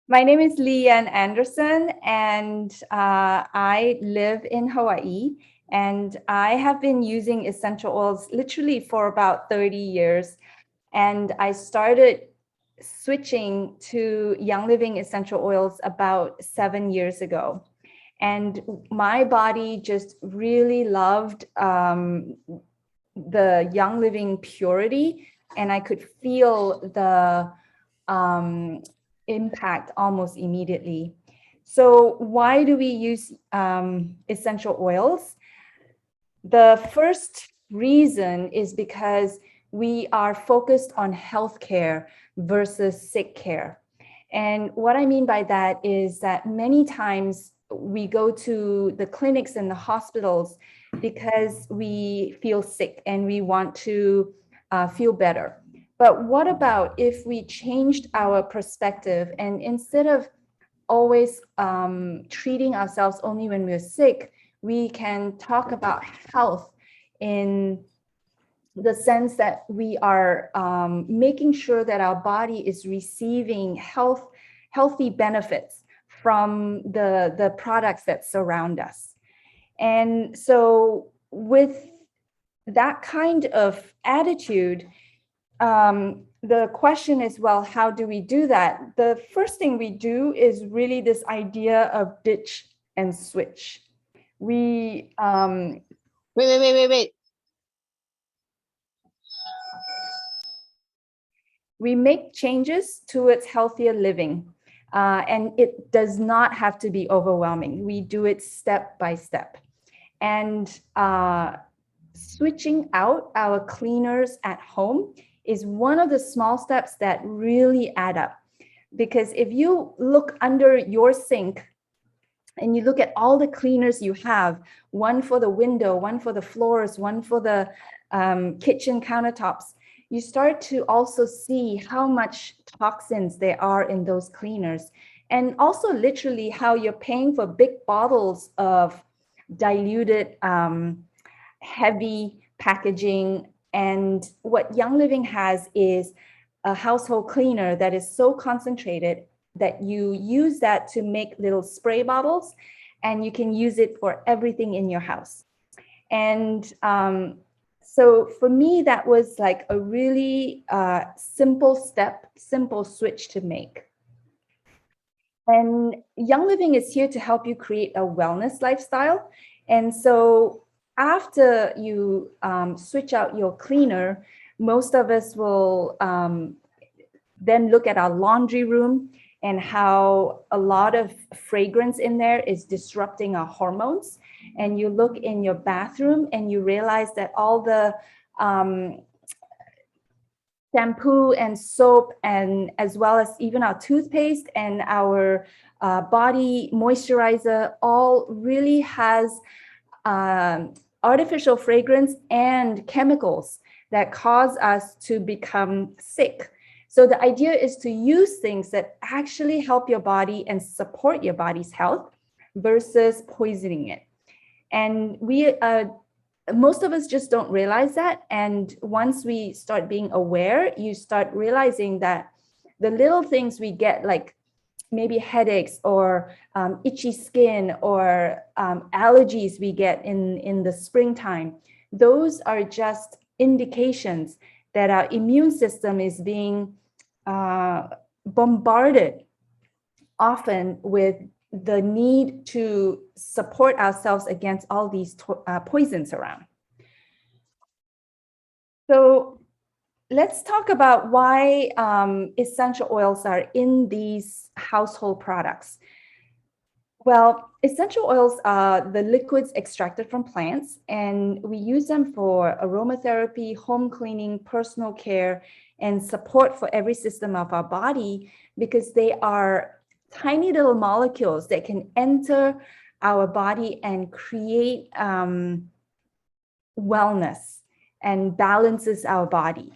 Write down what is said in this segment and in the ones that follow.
My name is Leanne Anderson, and I live in Hawaii. And I have been using essential oils literally for about 30 years. And I started switching to Young Living essential oils about 7 years ago. And my body just really loved the Young Living purity, and I could feel the impact almost immediately. So why do we use essential oils? The first reason is because we are focused on healthcare versus sick care. And what I mean by that is that many times we go to the clinics and the hospitals because we feel sick and we want to feel better. But what about if we changed our perspective, and instead of always treating ourselves only when we're sick, we can talk about health in the sense that we are making sure that our body is receiving healthy benefits from the products that surround us. And so with that kind of attitude, the question is, well, how do we do that? The first thing we do is really this idea of ditch and switch. We Wait. we make changes towards healthier living, and it does not have to be overwhelming. We do it step by step. And switching out our cleaners at home is one of the small steps that really add up. Because if you look under your sink and you look at all the cleaners you have, one for the window, one for the floors, one for the kitchen countertops, you start to also see how much toxins there are in those cleaners. And also literally how you're paying for big bottles of diluted, heavy packaging. And what Young Living has is a household cleaner that is so concentrated that you use that to make little spray bottles, and you can use it for everything in your house. And so for me, that was like a really simple switch to make. And Young Living is here to help you create a wellness lifestyle. And so after you switch out your cleaner, most of us will then look at our laundry room and how a lot of fragrance in there is disrupting our hormones. And you look in your bathroom and you realize that all the shampoo and soap, and as well as even our toothpaste and our body moisturizer, all really has artificial fragrance and chemicals that cause us to become sick. So the idea is to use things that actually help your body and support your body's health versus poisoning it. And most of us just don't realize that. And once we start being aware, you start realizing that the little things we get, like maybe headaches or itchy skin or allergies we get in the springtime, those are just indications that our immune system is being bombarded often with the need to support ourselves against all these poisons around. So let's talk about why essential oils are in these household products. Well, essential oils are the liquids extracted from plants, and we use them for aromatherapy, home cleaning, personal care, and support for every system of our body, because they are tiny little molecules that can enter our body and create wellness and balances our body.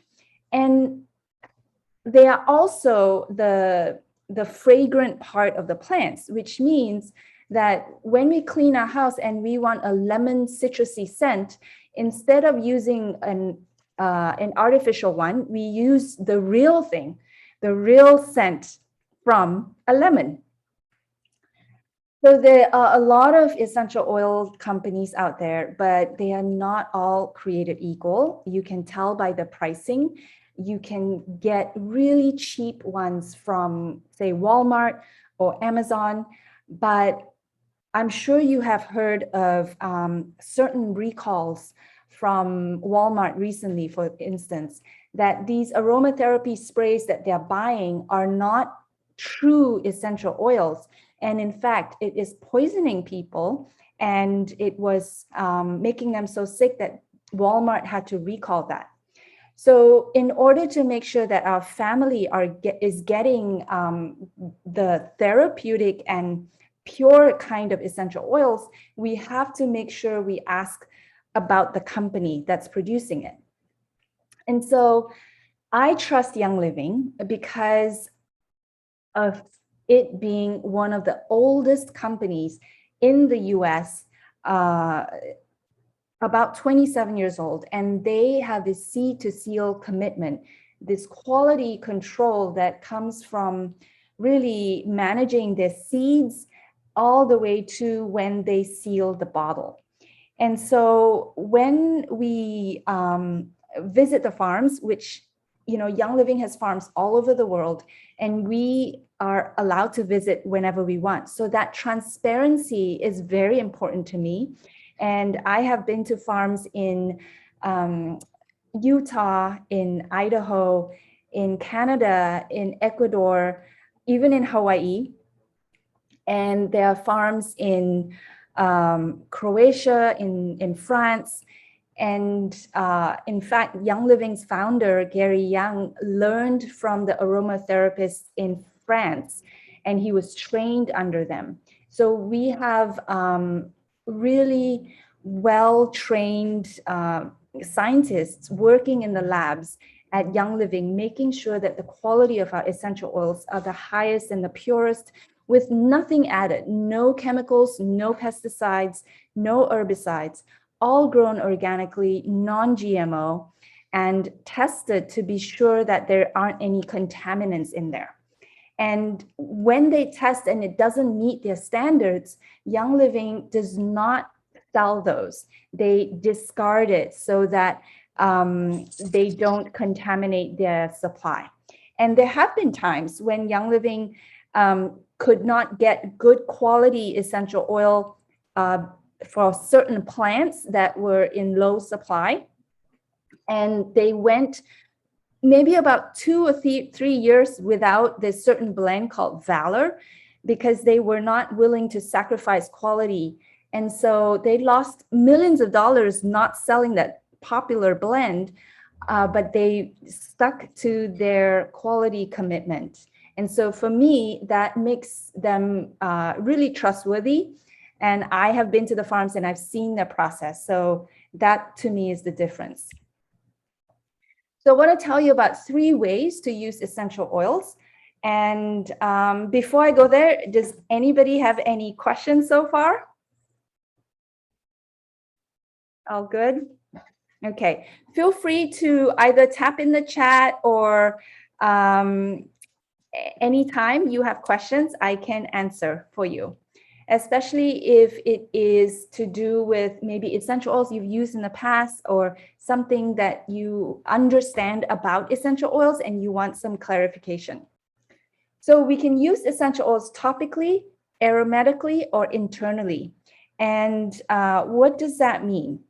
And they are also the fragrant part of the plants, which means that when we clean our house and we want a lemon citrusy scent, instead of using an artificial one, we use the real thing, the real scent from a lemon. So there are a lot of essential oil companies out there, but they are not all created equal. You can tell by the pricing. You can get really cheap ones from, say, Walmart or Amazon, but I'm sure you have heard of certain recalls from Walmart recently, for instance, that these aromatherapy sprays that they're buying are not true essential oils. And in fact, it is poisoning people, and it was making them so sick that Walmart had to recall that. So in order to make sure that our family is getting the therapeutic and pure kind of essential oils, we have to make sure we ask about the company that's producing it. And so I trust Young Living because of it being one of the oldest companies in the US, about 27 years old, and they have this seed to seal commitment, this quality control that comes from really managing their seeds all the way to when they seal the bottle. And so when we visit the farms, which, you know, Young Living has farms all over the world, and we are allowed to visit whenever we want. So that transparency is very important to me. And I have been to farms in Utah, in Idaho, in Canada, in Ecuador, even in Hawaii. And there are farms in Croatia, in France. And in fact, Young Living's founder, Gary Young, learned from the aromatherapists in France, and he was trained under them. So we have really well-trained scientists working in the labs at Young Living, making sure that the quality of our essential oils are the highest and the purest, with nothing added, no chemicals, no pesticides, no herbicides, all grown organically, non-GMO, and tested to be sure that there aren't any contaminants in there. And when they test and it doesn't meet their standards, Young Living does not sell those. They discard it so that they don't contaminate their supply. And there have been times when Young Living could not get good quality essential oil for certain plants that were in low supply. And they went maybe about 2 or 3 years without this certain blend called Valor, because they were not willing to sacrifice quality. And so they lost millions of dollars not selling that popular blend, but they stuck to their quality commitment. And so for me, that makes them really trustworthy. And I have been to the farms and I've seen their process. So that to me is the difference. So I want to tell you about 3 ways to use essential oils. And before I go there, does anybody have any questions so far? All good? Okay, feel free to either tap in the chat or anytime you have questions, I can answer for you, especially if it is to do with maybe essential oils you've used in the past or something that you understand about essential oils and you want some clarification. So we can use essential oils topically, aromatically, or internally. And what does that mean?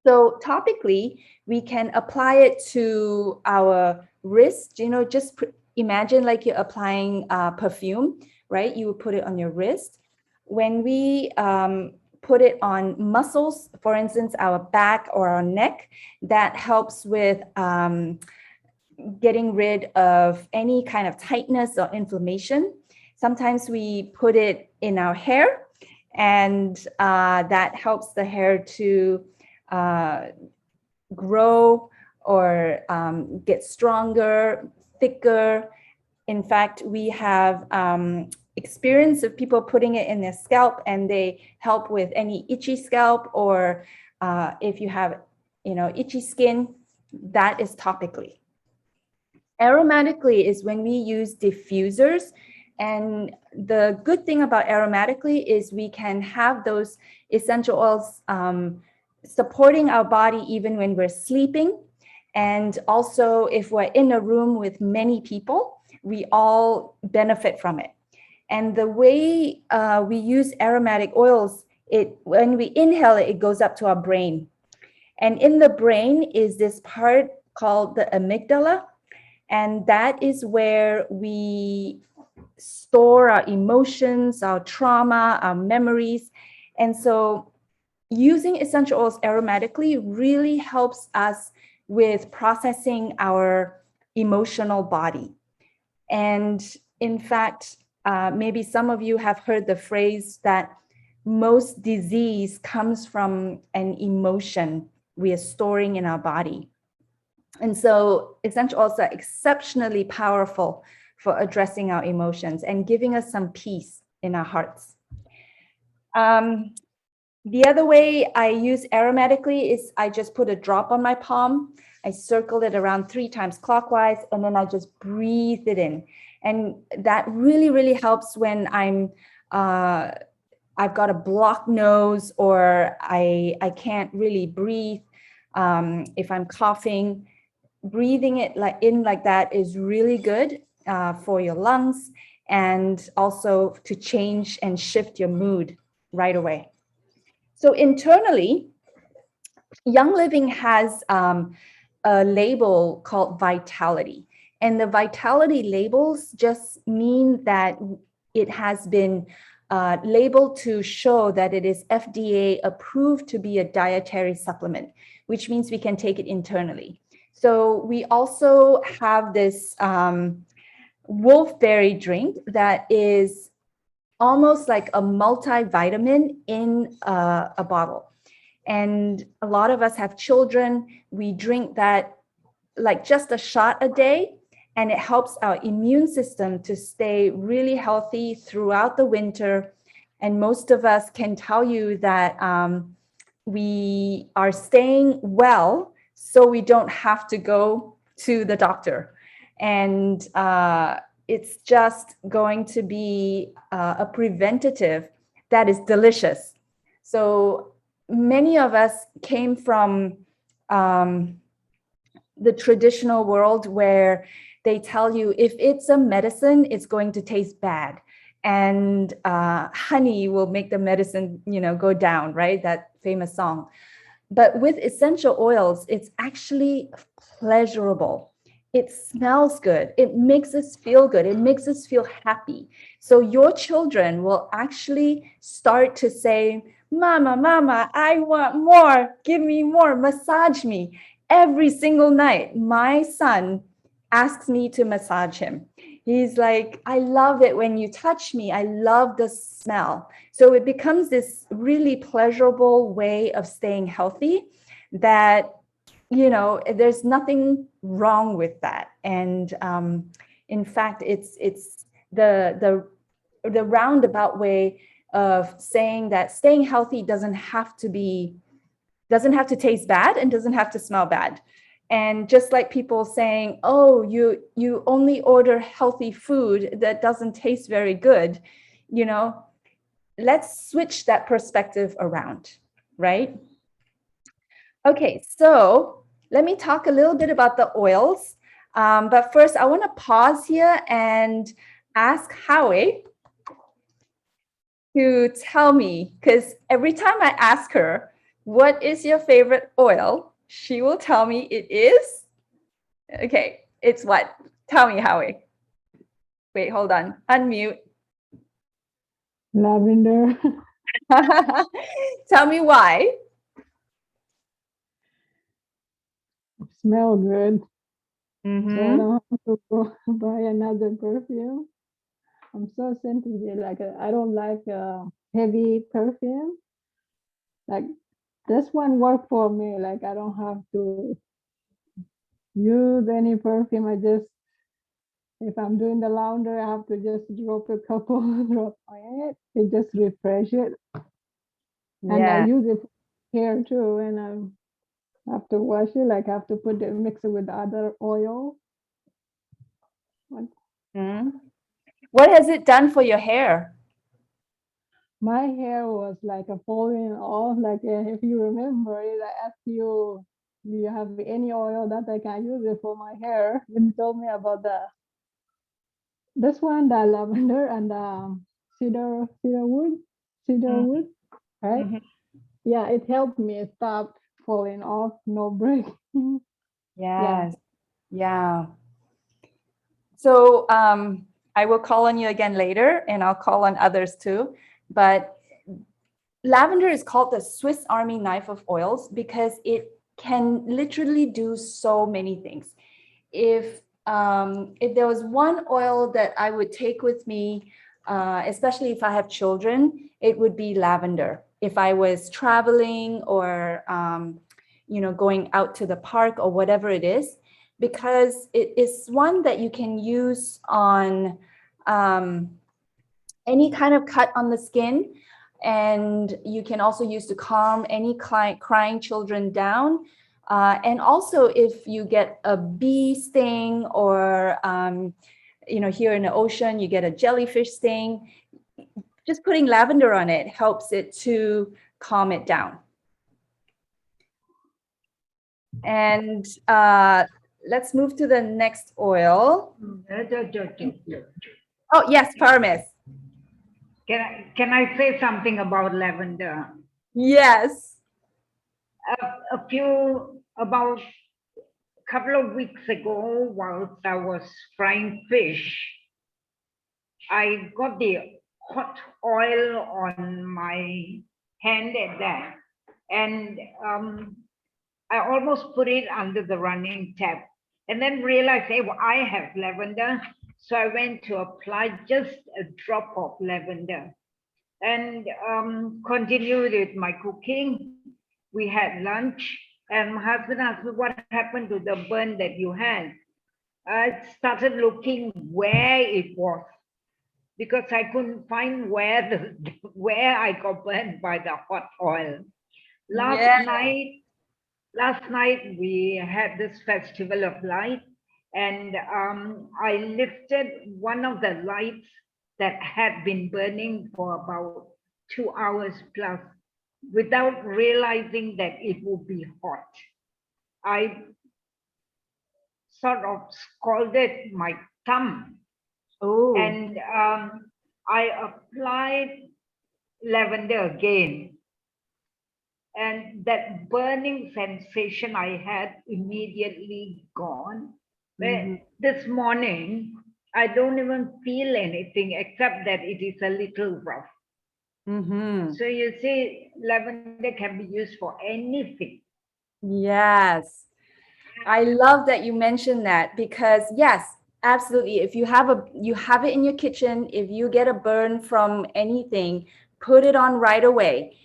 So topically, we can apply it to our wrist. You know, just imagine like you're applying perfume, right? You would put it on your wrist. When we put it on muscles, for instance, our back or our neck, that helps with getting rid of any kind of tightness or inflammation. Sometimes we put it in our hair, and that helps the hair to grow or get stronger, thicker. In fact, we have experience of people putting it in their scalp, and they help with any itchy scalp, or if you have, itchy skin, that is topically. Aromatically is when we use diffusers. And the good thing about aromatically is we can have those essential oils supporting our body even when we're sleeping. And also, if we're in a room with many people, we all benefit from it. And the way we use aromatic oils, when we inhale it, it goes up to our brain. And in the brain is this part called the amygdala. And that is where we store our emotions, our trauma, our memories. And so using essential oils aromatically really helps us with processing our emotional body. And in fact, maybe some of you have heard the phrase that most disease comes from an emotion we are storing in our body. And so essential oils are exceptionally powerful for addressing our emotions and giving us some peace in our hearts. The other way I use aromatically is I just put a drop on my palm. I circle it around 3 times clockwise, and then I just breathe it in. And that really, really helps when I've got a blocked nose or I can't really breathe. If I'm coughing, breathing it in like that is really good for your lungs, and also to change and shift your mood right away. So internally, Young Living has a label called Vitality. And the Vitality labels just mean that it has been labeled to show that it is FDA approved to be a dietary supplement, which means we can take it internally. So we also have this Wolfberry drink that is almost like a multivitamin in a bottle. And a lot of us have children. We drink that like just a shot a day, and it helps our immune system to stay really healthy throughout the winter. And most of us can tell you that we are staying well, so we don't have to go to the doctor. And it's just going to be a preventative that is delicious. So many of us came from the traditional world where they tell you if it's a medicine, it's going to taste bad. And honey will make the medicine, go down, right? That famous song. But with essential oils, it's actually pleasurable. It smells good. It makes us feel good. It makes us feel happy. So your children will actually start to say, Mama, Mama, I want more. Give me more. Massage me. Every single night, my son asks me to massage him. He's like, I love it when you touch me. I love the smell. So it becomes this really pleasurable way of staying healthy that, there's nothing wrong with that. And in fact, it's the roundabout way of saying that staying healthy doesn't have to taste bad and doesn't have to smell bad. And just like people saying, oh, you only order healthy food that doesn't taste very good, let's switch that perspective around, right? Okay, so let me talk a little bit about the oils. But first, I want to pause here and ask Howie to tell me, because every time I ask her, what is your favorite oil? She will tell me it is. Okay, it's what? Tell me, Howie. Wait, hold on. Unmute. Lavender. Tell me why. Smell good. Mm-hmm. So I don't have to go buy another perfume. I'm so sensitive. Like I don't like heavy perfume. Like this one work for me. Like I don't have to use any perfume. If I'm doing the laundry, I have to just drop a couple drops on it. It just refresh it. And I use it here too. And I have to wash it. Like I have to mix it with other oil. Mm. What has it done for your hair? My hair was like a falling off. Like if you remember it, I asked you, do you have any oil that I can use it for my hair? You told me about this one, the lavender and the cedar Mm. wood, right? Mhm. Yeah, it helped me stop falling off, no break. Yeah. Yes. Yeah. So I will call on you again later, and I'll call on others too. But lavender is called the Swiss Army knife of oils because it can literally do so many things. If there was one oil that I would take with me, especially if I have children, it would be lavender. If I was traveling or going out to the park or whatever it is, because it is one that you can use on any kind of cut on the skin. And you can also use to calm any crying children down. And also if you get a bee sting or, here in the ocean, you get a jellyfish sting, just putting lavender on it helps it to calm it down. And let's move to the next oil. Oh, yes, Paramis. Can I say something about lavender? Yes. About a couple of weeks ago, whilst I was frying fish, I got the hot oil on my hand at that, and I almost put it under the running tap, and then realized, hey, well, I have lavender, so I went to apply just a drop of lavender, and continued with my cooking. We had lunch, and my husband asked me what happened to the burn that you had. I started looking where it was because I couldn't find where I got burned by the hot oil. Yeah. Last night we had this festival of light, and I lifted one of the lights that had been burning for about 2 hours plus without realizing that it would be hot. I sort of scalded my thumb, Oh. and I applied lavender again. And that burning sensation I had immediately gone. But this morning, I don't even feel anything except that it is a little rough. So you see, lavender can be used for anything. Yes. I love that you mentioned that because yes, absolutely. If you have it in your kitchen, if you get a burn from anything, put it on right away.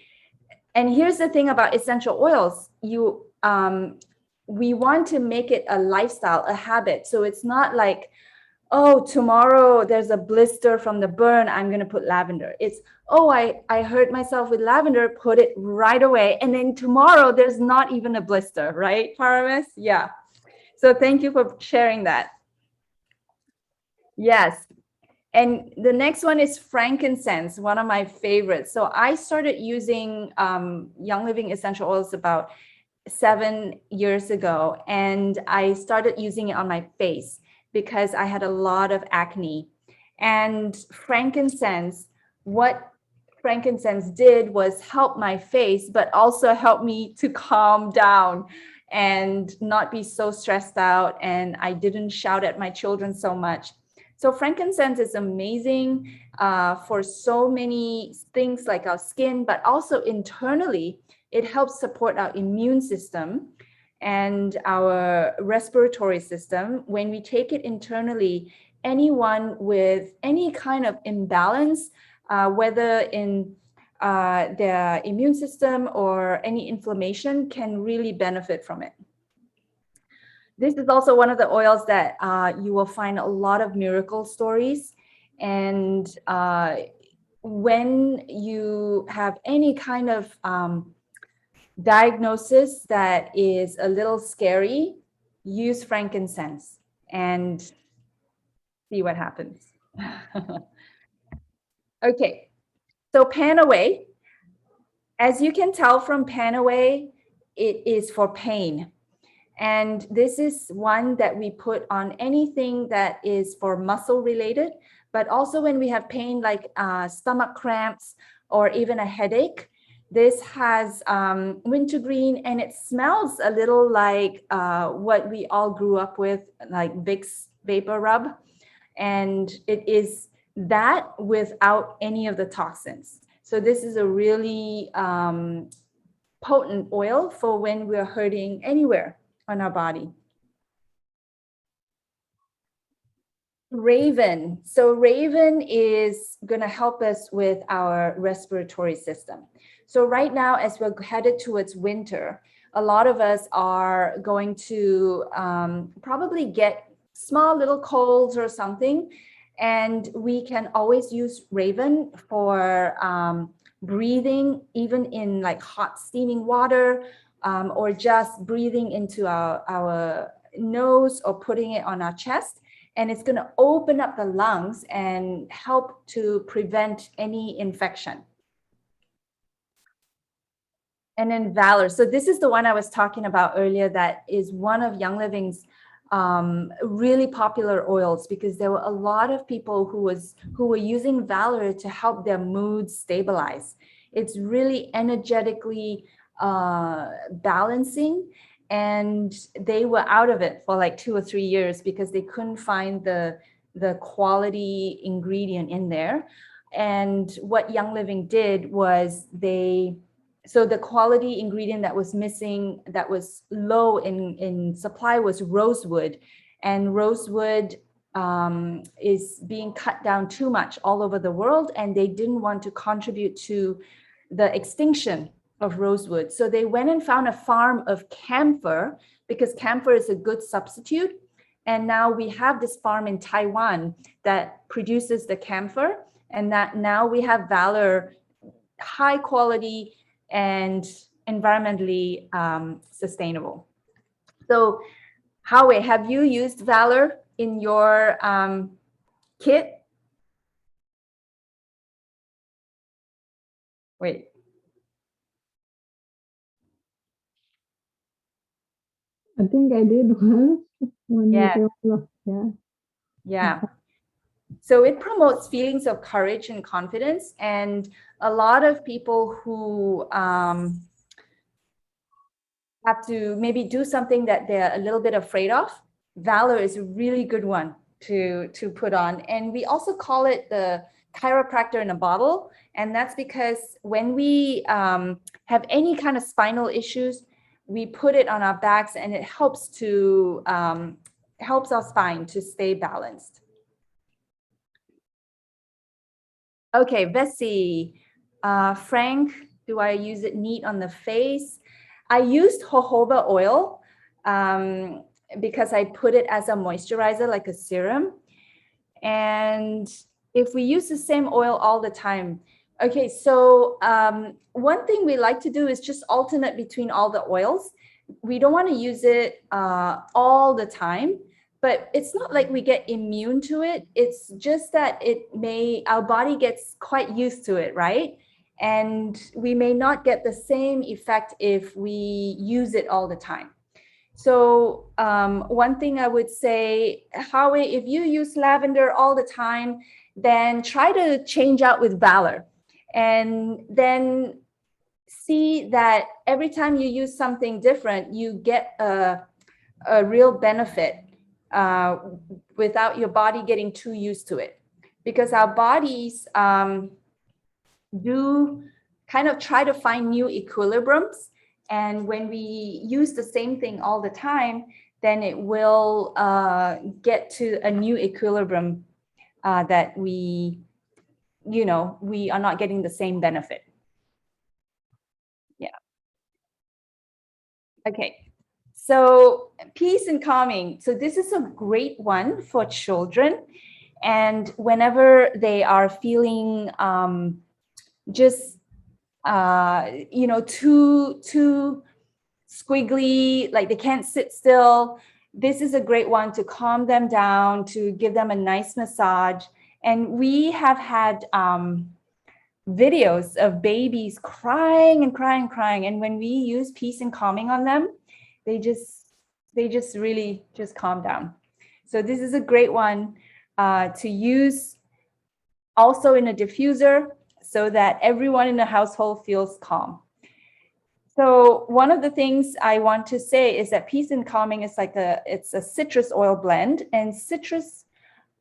And here's the thing about essential oils. We want to make it a lifestyle, a habit. So it's not like, oh, tomorrow there's a blister from the burn, I'm going to put lavender. It's, oh, I hurt myself with lavender, put it right away. And then tomorrow there's not even a blister, right, Paramis? Yeah. So thank you for sharing that. Yes. And the next one is frankincense, one of my favorites. So I started using Young Living essential oils about 7 years ago, and I started using it on my face because I had a lot of acne. And what frankincense did was help my face, but also help me to calm down and not be so stressed out. And I didn't shout at my children so much. So frankincense is amazing for so many things like our skin, but also internally, it helps support our immune system and our respiratory system. When we take it internally, anyone with any kind of imbalance, whether in their immune system or any inflammation, can really benefit from it. This is also one of the oils that you will find a lot of miracle stories. And when you have any kind of diagnosis that is a little scary, use frankincense. And see what happens. Okay, so pan away. As you can tell from pan away, it is for pain. And this is one that we put on anything that is for muscle related, but also when we have pain like stomach cramps or even a headache. This has wintergreen, and it smells a little like what we all grew up with, like Vicks Vapor Rub. And it is that without any of the toxins. So this is a really potent oil for when we're hurting anywhere on our body. Raven. So Raven is going to help us with our respiratory system. So right now, as we're headed towards winter, a lot of us are going to probably get small little colds or something. And we can always use Raven for breathing, even in like hot steaming water, or just breathing into our nose or putting it on our chest. And it's going to open up the lungs and help to prevent any infection. And then Valor. So this is the one I was talking about earlier that is one of Young Living's really popular oils, because there were a lot of people who were using Valor to help their moods stabilize. It's really energetically balancing, and they were out of it for like 2 or 3 years because they couldn't find the quality ingredient in there. And what Young Living did was so the quality ingredient that was missing, that was low in supply, was rosewood. And rosewood is being cut down too much all over the world, and they didn't want to contribute to the extinction of rosewood. So they went and found a farm of camphor, because camphor is a good substitute. And now we have this farm in Taiwan that produces the camphor, and that now we have Valor, high quality and environmentally sustainable. So Howie, have you used Valor in your kit? Wait. I think I did once. Yeah. Yeah. Yeah. So it promotes feelings of courage and confidence. And a lot of people who have to maybe do something that they're a little bit afraid of, Valor is a really good one to put on. And we also call it the chiropractor in a bottle. And that's because when we have any kind of spinal issues, we put it on our backs, and it helps to helps our spine to stay balanced. Okay, Bessie, Frank, do I use it neat on the face? I used jojoba oil because I put it as a moisturizer, like a serum. And if we use the same oil all the time, okay, so one thing we like to do is just alternate between all the oils. We don't want to use it all the time, but it's not like we get immune to it. It's just that our body gets quite used to it, right? And we may not get the same effect if we use it all the time. So one thing I would say, Howie, if you use lavender all the time, then try to change out with Valor, and then see that every time you use something different, you get a real benefit without your body getting too used to it. Because our bodies do kind of try to find new equilibriums. And when we use the same thing all the time, then it will get to a new equilibrium that we are not getting the same benefit. Yeah. Okay. So peace and calming. So this is a great one for children. And whenever they are feeling just too squiggly, like they can't sit still, this is a great one to calm them down, to give them a nice massage. And we have had videos of babies crying and crying and crying. And when we use peace and calming on them, they just really just calm down. So this is a great one to use also in a diffuser so that everyone in the household feels calm. So one of the things I want to say is that peace and calming is like it's a citrus oil blend, and citrus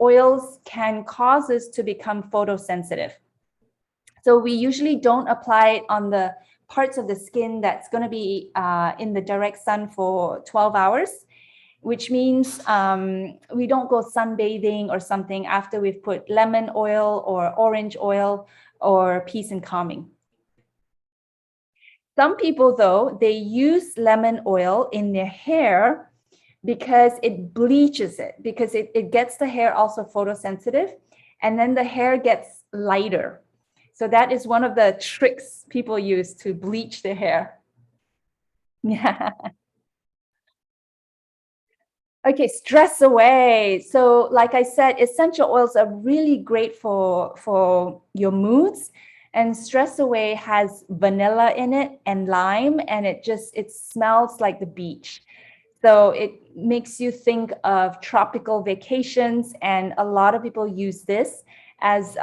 oils can cause us to become photosensitive. So we usually don't apply it on the parts of the skin that's going to be in the direct sun for 12 hours, which means we don't go sunbathing or something after we've put lemon oil or orange oil or peace and calming. Some people, though, they use lemon oil in their hair because it bleaches it, because it gets the hair also photosensitive, and then the hair gets lighter. So that is one of the tricks people use to bleach their hair. Yeah. Okay, stress away. So like I said, essential oils are really great for your moods. And stress away has vanilla in it and lime, and it smells like the beach. So it makes you think of tropical vacations, and a lot of people use this as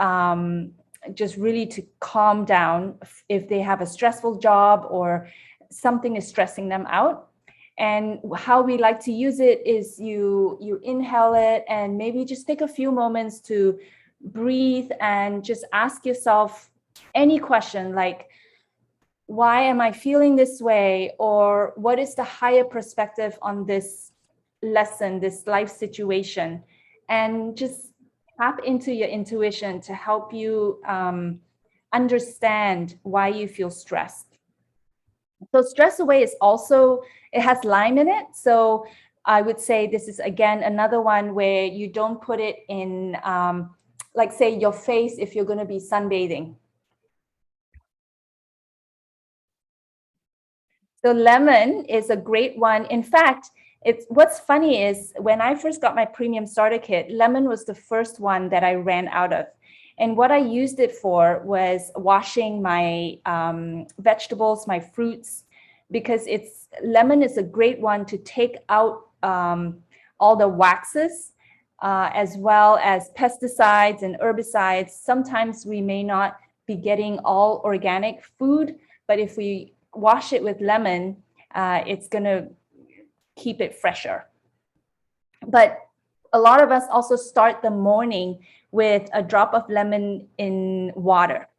just really to calm down if they have a stressful job or something is stressing them out. And how we like to use it is you inhale it and maybe just take a few moments to breathe and just ask yourself any question like, why am I feeling this way? Or what is the higher perspective on this lesson, this life situation? And just tap into your intuition to help you understand why you feel stressed. So stress away is also, it has lime in it. So I would say this is, again, another one where you don't put it in, like say your face if you're going to be sunbathing. So lemon is a great one. In fact, what's funny is when I first got my premium starter kit, lemon was the first one that I ran out of. And what I used it for was washing my vegetables, my fruits, because lemon is a great one to take out all the waxes, as well as pesticides and herbicides. Sometimes we may not be getting all organic food, but if we wash it with lemon, it's going to keep it fresher. But a lot of us also start the morning with a drop of lemon in water,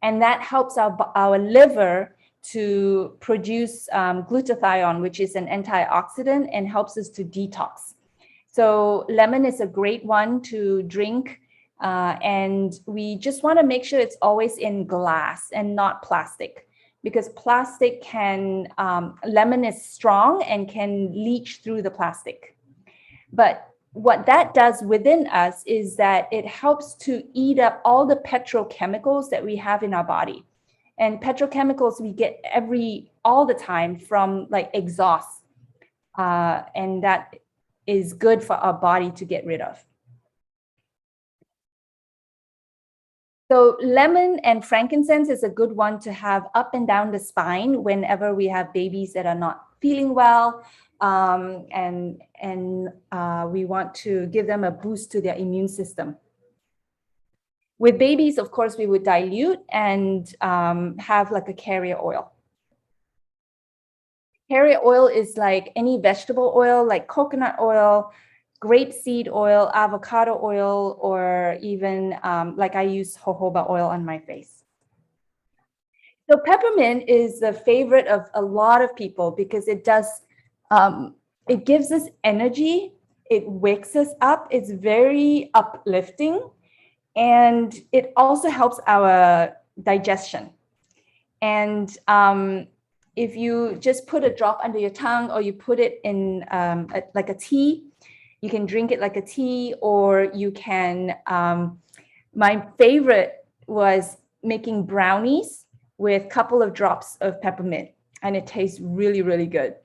and that helps our liver to produce glutathione, which is an antioxidant, and helps us to detox. So lemon is a great one to drink, and we just want to make sure it's always in glass and not plastic, because plastic can, lemon is strong and can leach through the plastic. But what that does within us is that it helps to eat up all the petrochemicals that we have in our body. And petrochemicals we get all the time from like exhaust. And that is good for our body to get rid of. So lemon and frankincense is a good one to have up and down the spine whenever we have babies that are not feeling well. And we want to give them a boost to their immune system. With babies, of course, we would dilute and have like a carrier oil. Carrier oil is like any vegetable oil, like coconut oil, grapeseed oil, avocado oil, or even like I use jojoba oil on my face. So peppermint is the favorite of a lot of people because it does, it gives us energy, it wakes us up, it's very uplifting, and it also helps our digestion. And if you just put a drop under your tongue, or you put it in like a tea, you can drink it like a tea, or you can, my favorite was making brownies with a couple of drops of peppermint, and it tastes really, really good.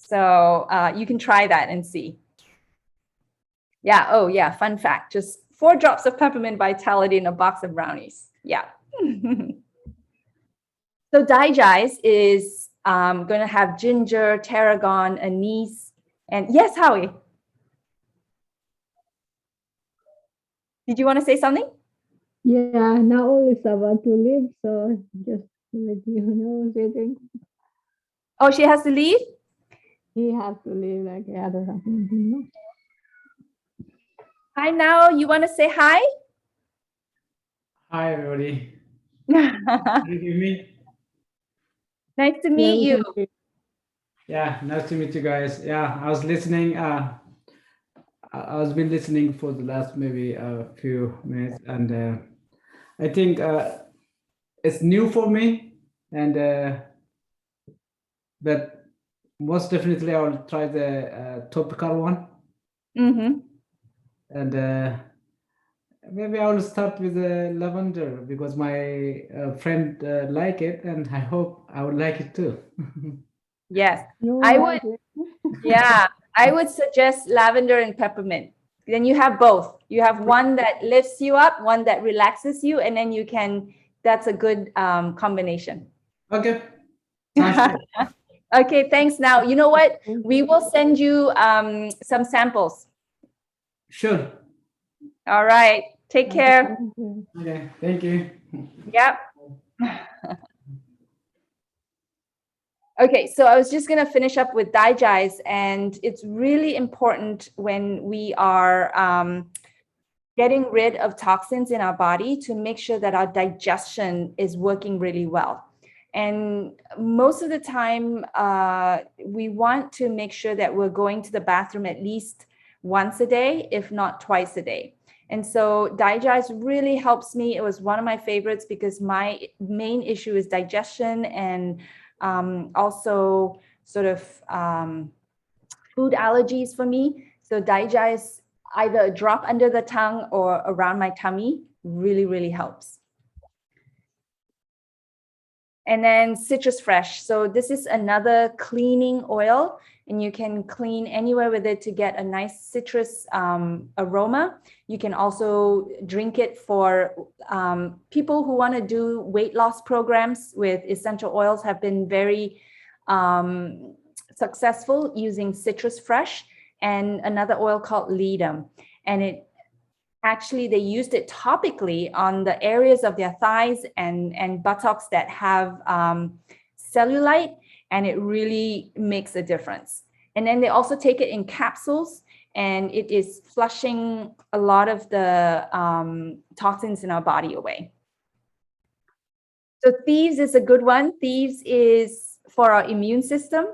So you can try that and see. Yeah. Oh, yeah. Fun fact, just 4 drops of peppermint vitality in a box of brownies. Yeah. So Digize is going to have ginger, tarragon, anise, and yes, Howie. Did you want to say something? Yeah, now it's about to leave, so just to let you know, sitting. Oh, she has to leave? He has to leave, like, I don't have anything. Hi, now. You want to say hi? Hi, everybody. Can you hear me? Nice to Yeah, meet we you. can see. Yeah, nice to meet you guys. Yeah, I was listening. I was been listening for the last maybe a few minutes, and I think it's new for me, and but most definitely I will try the topical one, Mm-hmm. and maybe I will start with the lavender because my friend like it, and I hope I would like it too. Yes, You I like would. it? Yeah, I would suggest lavender and peppermint. Then you have both. You have one that lifts you up, one that relaxes you, and then you can, that's a good combination. Okay, sounds good. Okay, thanks. Now, you know what? We will send you some samples. Sure. All right. Take care. Okay, thank you. Yep. Okay, so I was just going to finish up with Digize, and it's really important when we are getting rid of toxins in our body to make sure that our digestion is working really well. And most of the time, we want to make sure that we're going to the bathroom at least once a day, if not twice a day. And so Digize really helps me. It was one of my favorites because my main issue is digestion and also sort of food allergies for me. So Digize, either a drop under the tongue or around my tummy, really, really helps. And then Citrus Fresh. So this is another cleaning oil, and you can clean anywhere with it to get a nice citrus aroma. You can also drink it for people who want to do weight loss programs with essential oils, have been very successful using Citrus Fresh and another oil called Ledum. And it actually, they used it topically on the areas of their thighs and buttocks that have cellulite, and it really makes a difference. And then they also take it in capsules, and it is flushing a lot of the toxins in our body away. So Thieves is a good one. Thieves is for our immune system,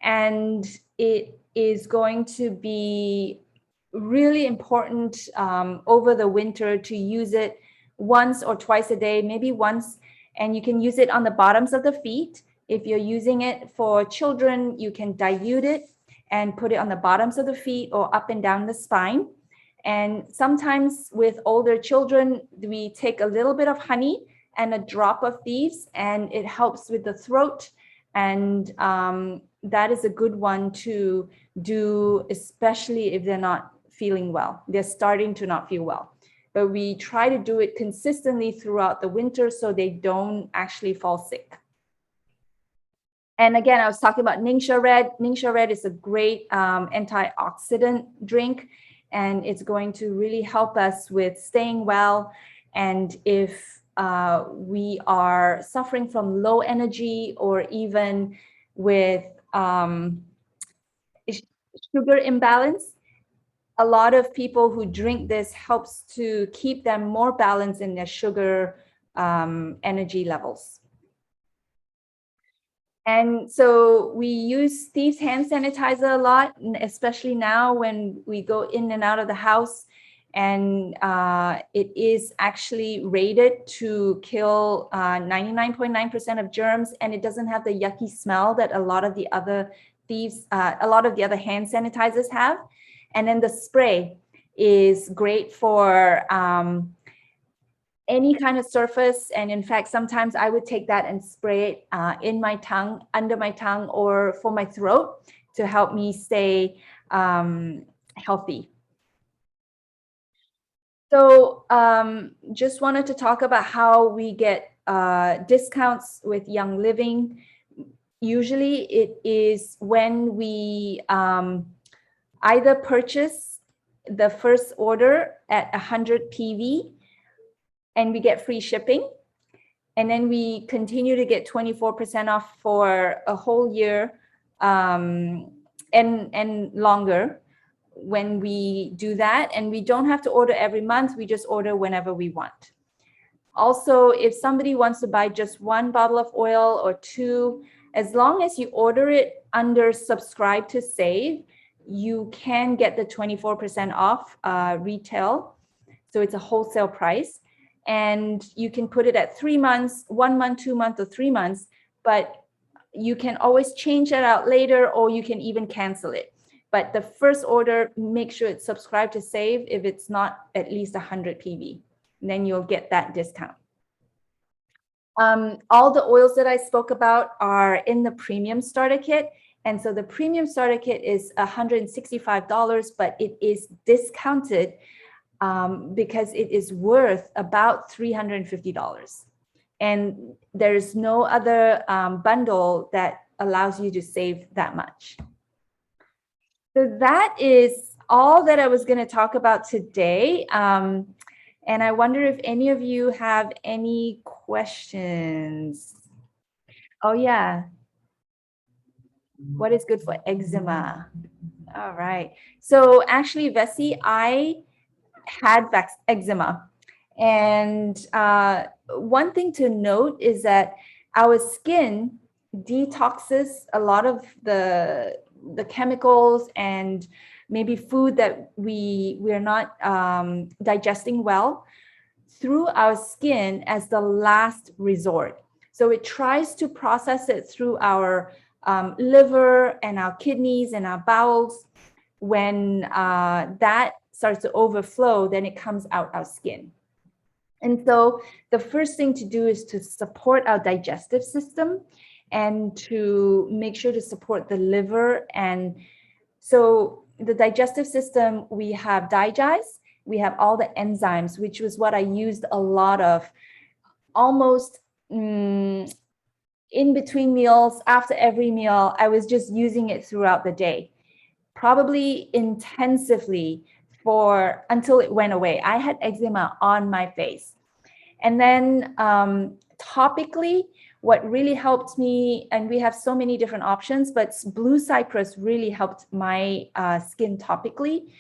and it is going to be really important over the winter to use it once or twice a day, maybe once, and you can use it on the bottoms of the feet. If you're using it for children, you can dilute it and put it on the bottoms of the feet or up and down the spine. And sometimes with older children, we take a little bit of honey and a drop of Thieves, and it helps with the throat. And that is a good one to do, especially if they're not feeling well. They're starting to not feel well. But we try to do it consistently throughout the winter so they don't actually fall sick. And again, I was talking about Ningxia Red. Ningxia Red is a great antioxidant drink, and it's going to really help us with staying well. And if we are suffering from low energy or even with sugar imbalance, a lot of people who drink this helps to keep them more balanced in their sugar energy levels. And so we use Thieves hand sanitizer a lot, especially now when we go in and out of the house. And it is actually rated to kill 99.9% of germs, and it doesn't have the yucky smell that a lot of the other hand sanitizers have. And then the spray is great for any kind of surface. And in fact, sometimes I would take that and spray it in my tongue, under my tongue, or for my throat. to help me stay healthy. So just wanted to talk about how we get discounts with Young Living. Usually it is when we either purchase the first order at 100 PV and we get free shipping. And then we continue to get 24% off for a whole year and longer when we do that. And we don't have to order every month. We just order whenever we want. Also, if somebody wants to buy just one bottle of oil or two, as long as you order it under subscribe to save, you can get the 24% off retail. So it's a wholesale price. And you can put it at 3 months, 1 month, 2 months, or 3 months, but you can always change that out later, or you can even cancel it. But the first order, make sure it's subscribed to save if it's not at least 100 PV. And then you'll get that discount. All the oils that I spoke about are in the premium starter kit. And so the premium starter kit is $165, but it is discounted because it is worth about $350. And there's no other bundle that allows you to save that much. So that is all that I was going to talk about today. And I wonder if any of you have any questions. Oh, yeah. What is good for eczema? All right. So actually, Vessi, I had eczema. And one thing to note is that our skin detoxes a lot of the chemicals and maybe food that we're not digesting well through our skin as the last resort. So it tries to process it through our liver and our kidneys and our bowels. When that starts to overflow, then it comes out our skin. And so the first thing to do is to support our digestive system and to make sure to support the liver. And so the digestive system, we have Digize, we have all the enzymes, which was what I used a lot of almost in between meals, after every meal. I was just using it throughout the day, probably intensively until it went away. I had eczema on my face. And then topically, what really helped me, and we have so many different options, but blue cypress really helped my skin topically.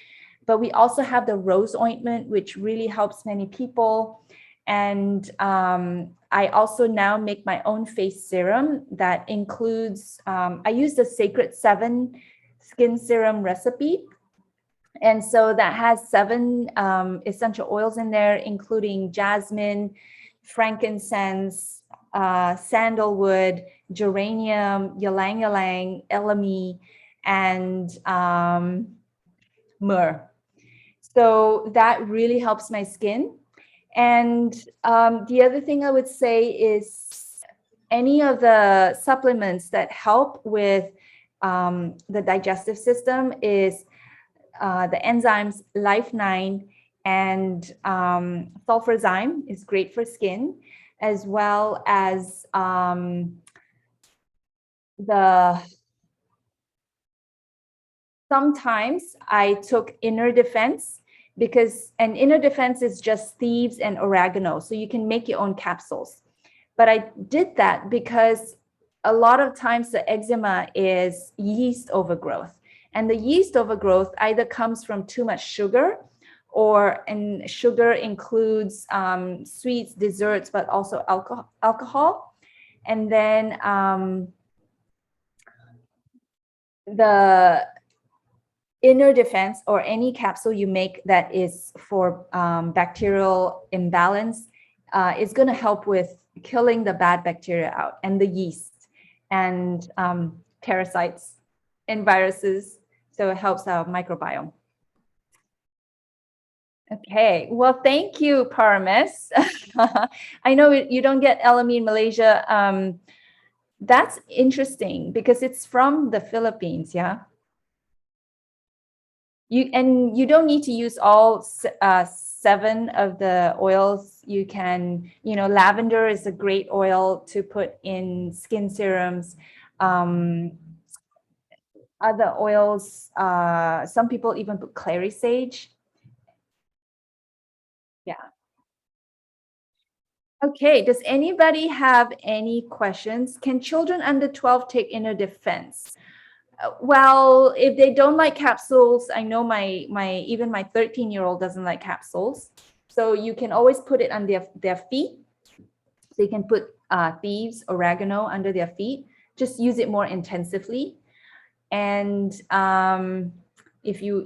But we also have the rose ointment, which really helps many people. And I also now make my own face serum that includes, I use the Sacred 7 skin serum recipe. And so that has 7 essential oils in there, including jasmine, frankincense, sandalwood, geranium, ylang ylang, elemi, and myrrh. So that really helps my skin. And the other thing I would say is any of the supplements that help with the digestive system is the enzymes Life9 and sulfurzyme is great for skin, as well as sometimes I took Inner Defense, because an Inner Defense is just Thieves and oregano, so you can make your own capsules. But I did that because a lot of times the eczema is yeast overgrowth, and the yeast overgrowth either comes from too much sugar, and sugar includes sweets, desserts, but also alcohol. And then the Inner Defense, or any capsule you make that is for bacterial imbalance, is going to help with killing the bad bacteria out, and the yeast and parasites and viruses. So it helps our microbiome. Okay, well, thank you, Paramis. I know you don't get elemi in Malaysia. That's interesting because it's from the Philippines, yeah. You don't need to use all 7 of the oils. You can, lavender is a great oil to put in skin serums. Other oils, some people even put clary sage. Yeah. Okay, does anybody have any questions? Can children under 12 take inner defense? Well, if they don't like capsules, I know even my 13-year-old doesn't like capsules. So you can always put it on their feet. So you can put Thieves, oregano under their feet. Just use it more intensively. And if you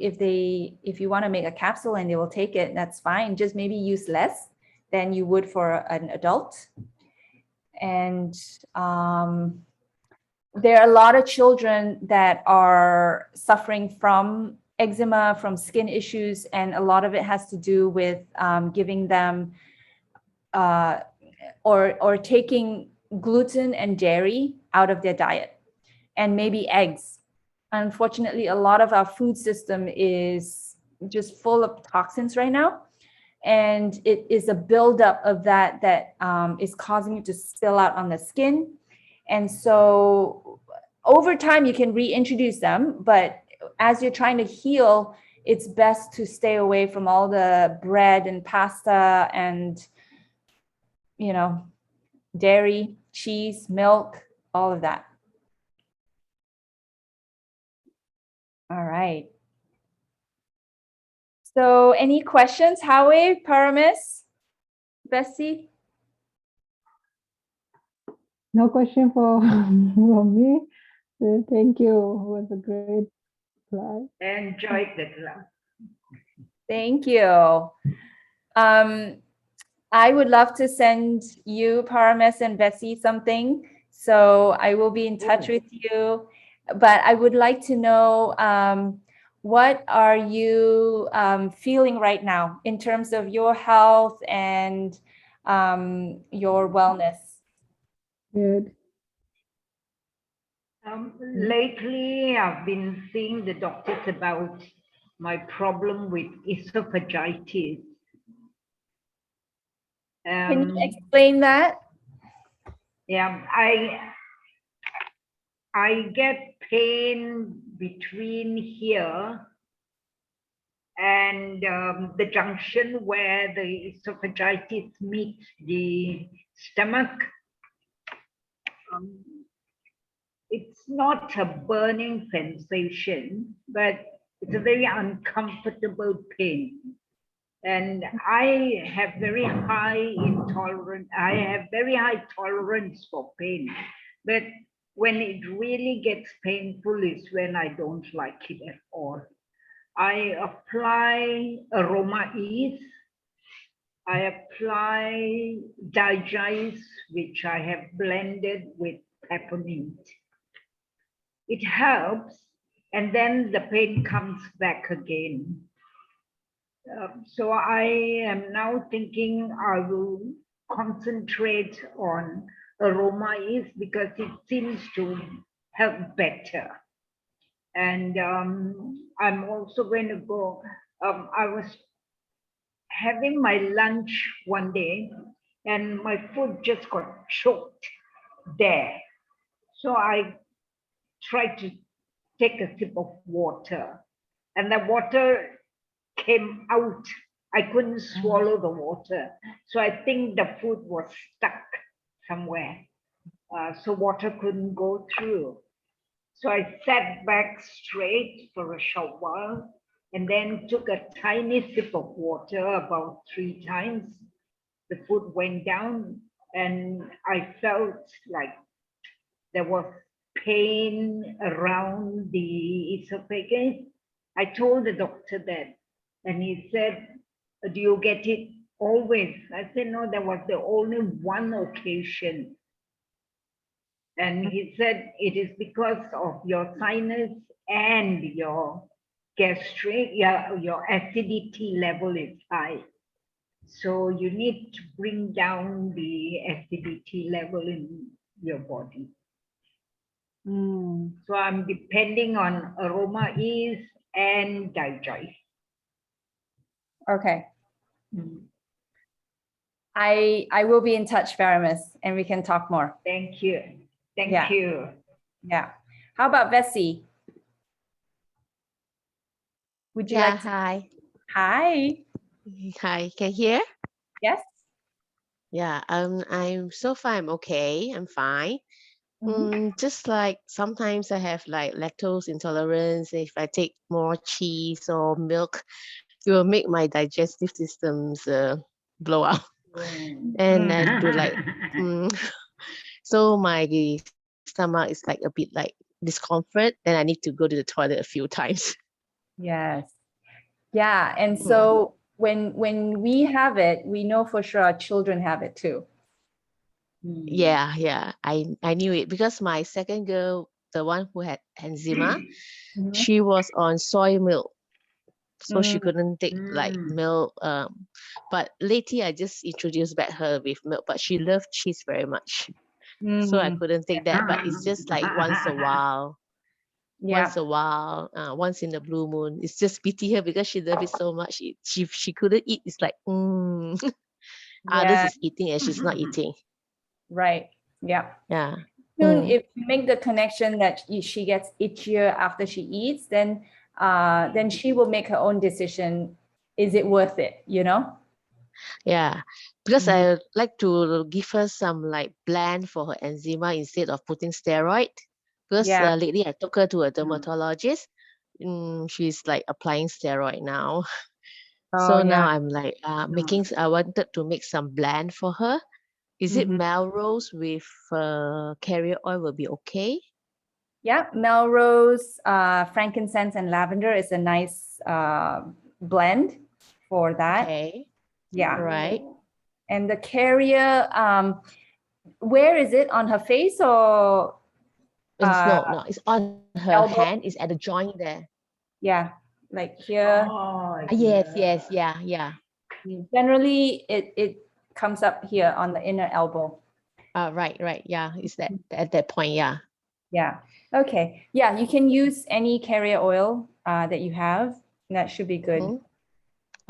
want to make a capsule and they will take it, that's fine. Just maybe use less than you would for an adult. And there are a lot of children that are suffering from eczema, from skin issues, and a lot of it has to do with giving them or taking gluten and dairy out of their diet, and maybe eggs. Unfortunately, a lot of our food system is just full of toxins right now. And it is a buildup of that is causing it to spill out on the skin. And so over time, you can reintroduce them. But as you're trying to heal, it's best to stay away from all the bread and pasta and, dairy, cheese, milk, all of that. All right. So any questions? Howie, Paramis, Bessie? No question from me. So thank you. It was a great class. Enjoyed the class. Thank you. I would love to send you, Paramis and Bessie, something. So I will be in touch with you. But I would like to know, what are you feeling right now in terms of your health and your wellness? Good. Lately, I've been seeing the doctors about my problem with esophagitis. Can you explain that? Yeah, I get pain between here and the junction where the esophagitis meets the stomach. It's not a burning sensation, but it's a very uncomfortable pain. And I have very high tolerance for pain. But when it really gets painful is when I don't like it at all. I apply Aroma Ease. I apply Digize, which I have blended with Peppermint. It helps, and then the pain comes back again. So I am now thinking I will concentrate on Aroma Ease because it seems to help better. And I'm also going to go, I was having my lunch one day and my food just got choked there. So I tried to take a sip of water and the water came out. I couldn't swallow the water. So I think the food was stuck somewhere. So water couldn't go through. So I sat back straight for a short while and then took a tiny sip of water about 3 times. The food went down and I felt like there was pain around the esophagus. I told the doctor that, and he said, do you get it always? I said, no, there was the only one occasion. And he said, it is because of your sinus and your gastric, your acidity level is high. So you need to bring down the acidity level in your body. Mm, So I'm depending on Aroma Ease and Digize. okay. Mm. I will be in touch, Paramis, and we can talk more. Thank you. Thank Yeah. you. Yeah. How about Vessi? Would you Yeah, like to? hi. Hi. Hi, can you hear? Yes. Yeah, I'm so far I'm okay. I'm fine. Mhm. Just like sometimes I have like lactose intolerance. If I take more cheese or milk, it will make my digestive systems blow out. And I have to like, so my stomach is like a bit like discomfort. Then I need to go to the toilet a few times. Yes. Yeah. And Mm. so when we have it, we know for sure our children have it too. Yeah, I knew it because my second girl, the one who had eczema, Mhm. she was on soy milk, so she Mm. couldn't take like milk. But lately I just introduced back her with milk, but she loved cheese very much, so I Mm. couldn't take that. But it's just like once a while, Yeah. once in the blue moon. It's just pity her because she loved it so much. She couldn't eat. It's like others Yeah. is eating and she's not eating. Right. Yeah. Yeah. Soon, if you make the connection that she gets itchier after she eats, then she will make her own decision. Is it worth it? You know? Yeah, because Mhm. I like to give her some like blend for her eczema instead of putting steroid. Because Yeah. lately I took her to a dermatologist. She's like applying steroid now. Oh So now yeah. I'm like I wanted to make some blend for her. Is it Mhm. Melrose with carrier oil will be okay? Yeah. Melrose, frankincense, and lavender is a nice blend for that. Okay, Yeah. right. And the carrier, where is it on her face or It's uh, no, it's on her elbow? hand. It's at the joint there. Yeah, like here. Oh, Yes, yeah. yeah. Generally, it comes up here on the inner elbow. Right. Yeah, it's that at that point. Yeah. Yeah. Okay. Yeah, you can use any carrier oil that you have. That should be good. Mhm.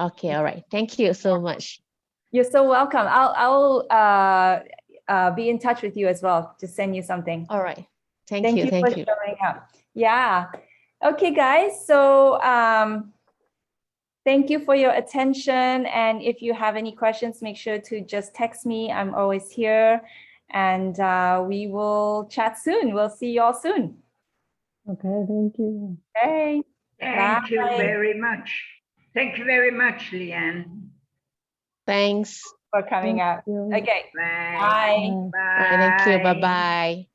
Okay, all right. Thank you so much. You're so welcome. I'll be in touch with you as well. Just send you something. All right. Thank Thank you. you for Thank you. showing up. Yeah. Okay, guys. So thank you for your attention. And if you have any questions, make sure to just text me. I'm always here. And we will chat soon. We'll see you all soon. Okay, thank you. Okay. Thank you Bye. very much. Thank you very much, Leanne. Thanks. For coming Thank out. you. Okay. Bye. Bye. Bye. All right. Thank you. Bye. Bye-bye.